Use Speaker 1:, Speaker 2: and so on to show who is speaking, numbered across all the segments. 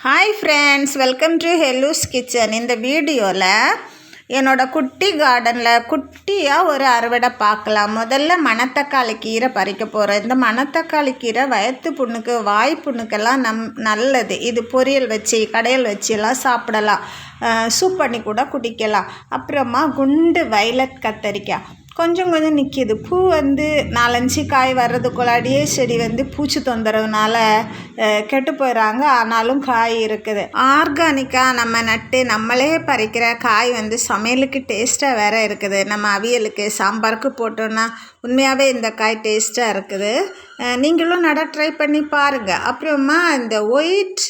Speaker 1: Hi friends, welcome to ஹெல்லூஸ் kitchen. இந்த வீடியோவில் என்னோடய குட்டி கார்டனில் குட்டியாக ஒரு அறுவடை பார்க்கலாம். முதல்ல மணத்தக்காளி கீரை பறிக்க போகிறேன். இந்த மணத்தக்காளி கீரை வயிற்று புண்ணுக்கு, வாய் புண்ணுக்கெல்லாம் நல்லது. இது பொரியல் வச்சு, கடையில் வச்சு எல்லாம் சாப்பிடலாம். சூப் பண்ணி கூட குடிக்கலாம். அப்புறமா குண்டு வயலட் கத்தரிக்காய் கொஞ்சம் நிற்கிது. பூ 4-5 காய் வர்றதுக்குள்ளாடியே செடி பூச்சி தொந்தரவுனால கெட்டு போயிடறாங்க. ஆனாலும் காய் இருக்குது. ஆர்கானிக்காக நம்ம நட்டு நம்மளே பறிக்கிற காய் சமையலுக்கு டேஸ்ட்டாக வேறு இருக்குது. நம்ம அவியலுக்கு, சாம்பாருக்கு போட்டோன்னா உண்மையாகவே இந்த காய் டேஸ்ட்டாக இருக்குது. நீங்களும் நட ட்ரை பண்ணி பாருங்கள். அப்புறமா இந்த ஒயிட்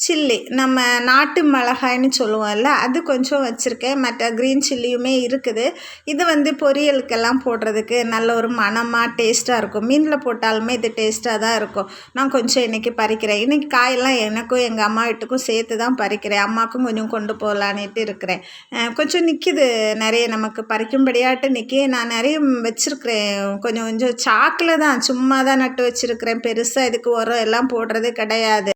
Speaker 1: சில்லி, நம்ம நாட்டு மிளகாய்னு சொல்லுவோம்ல, அது கொஞ்சம் வச்சுருக்கேன். மற்ற க்ரீன் சில்லியுமே இருக்குது. இது பொரியலுக்கெல்லாம் போடுறதுக்கு நல்ல ஒரு மணமாக டேஸ்ட்டாக இருக்கும். மீனில் போட்டாலுமே இது டேஸ்ட்டாக தான் இருக்கும். நான் கொஞ்சம் இன்றைக்கி பறிக்கிறேன். இன்றைக்கி காயெல்லாம் எனக்கும் எங்கள் அம்மா வீட்டுக்கும் சேர்த்து தான் பறிக்கிறேன். அம்மாவுக்கும் கொஞ்சம் கொண்டு போகலான்ட்டு இருக்கிறேன். கொஞ்சம் நிற்கிது, நிறைய நமக்கு பறிக்கும்படியாட்டு நிற்கி. நான் நிறைய வச்சுருக்கிறேன். கொஞ்சம் சாக்கில் தான், சும்மா தான் நட்டு வச்சுருக்கிறேன். பெருசாக இதுக்கு உரம் எல்லாம் போடுறது கிடையாது.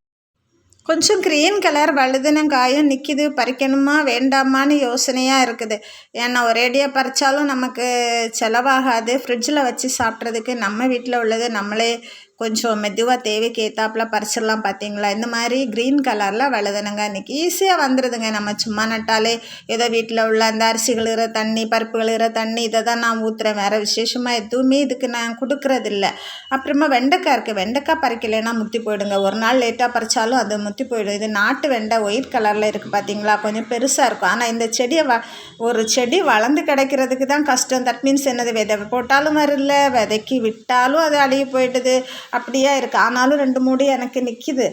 Speaker 1: கொஞ்சம் க்ரீன் கலர் வழுதுனங்காயும் நிற்கிது. பறிக்கணுமா வேண்டாமான்னு யோசனையாக இருக்குது. ஏன்னா ஒரேடியாக பறித்தாலும் நமக்கு செலவாகாது. ஃப்ரிட்ஜில் வச்சு சாப்பிட்றதுக்கு நம்ம வீட்டில் உள்ளது நம்மளே கொஞ்சம் மெதுவாக தேவைக்கு ஏற்றாப்புல பறிச்சிடலாம். பார்த்தீங்களா, இந்த மாதிரி க்ரீன் கலரில் வழுதுனங்க இன்றைக்கி ஈஸியாக வந்துடுதுங்க. நம்ம சும்மா நட்டாலே ஏதோ வீட்டில் உள்ள அந்த அரிசி கழுகிற தண்ணி, பருப்பு கழுகிற தண்ணி, இதை தான் நான் ஊற்றுறேன். வேறு விசேஷமாக எதுவுமே இதுக்கு நான் கொடுக்குறதில்ல. அப்புறமா வெண்டைக்காய் இருக்குது. வெண்டைக்காய் பறிக்கலைன்னா முற்றி போயிடுங்க. ஒரு நாள் லேட்டாக பறித்தாலும் அது முற்றி போயிடும். இது நாட்டு வெண்டை ஒயிட் கலரில் இருக்குது. பார்த்தீங்களா, கொஞ்சம் பெருசாக இருக்கும். ஆனால் இந்த செடியை ஒரு செடி வளர்ந்து கிடைக்கிறதுக்கு தான் கஷ்டம். தட் மீன்ஸ் என்னது, விதை போட்டாலும் வரல, விதைக்கி விட்டாலும் அது அழுகி போயிடுது. அப்படியே இருக்குது. ஆனாலும் 2 மூடி எனக்கு நிற்கிது.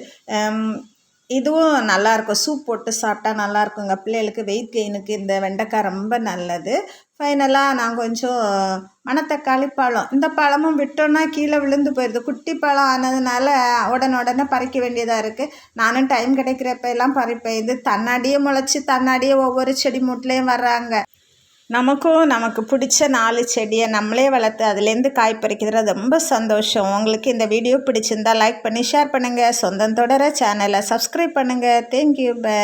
Speaker 1: இதுவும் நல்லாயிருக்கும். சூப் போட்டு சாப்பிட்டா நல்லாயிருக்குங்க. பிள்ளைகளுக்கு வெயிட் கெயினுக்கு இந்த வெண்டைக்காய் ரொம்ப நல்லது. ஃபைனலாக நான் கொஞ்சம் மணத்தக்காளி பழம், இந்த பழமும் விட்டோன்னா கீழே விழுந்து போயிடுது. குட்டி பழம் ஆனதுனால உடனே பறிக்க வேண்டியதாக இருக்குது. நானும் டைம் கிடைக்கிறப்ப எல்லாம் பறிப்பேன். இது தன்னாடியே முளைச்சி தன்னாடியே ஒவ்வொரு செடி மூட்டிலையும் வர்றாங்க. நமக்கு பிடிச்ச 4 செடியை நம்மளே வளர்த்து அதுலேருந்து காய் பறிக்கிறது ரொம்ப சந்தோஷம். உங்களுக்கு இந்த வீடியோ பிடிச்சிருந்தால் லைக் பண்ணி ஷேர் பண்ணுங்கள். சொந்தம் தொடர சேனலை சப்ஸ்கிரைப் பண்ணுங்கள். Thank you, by.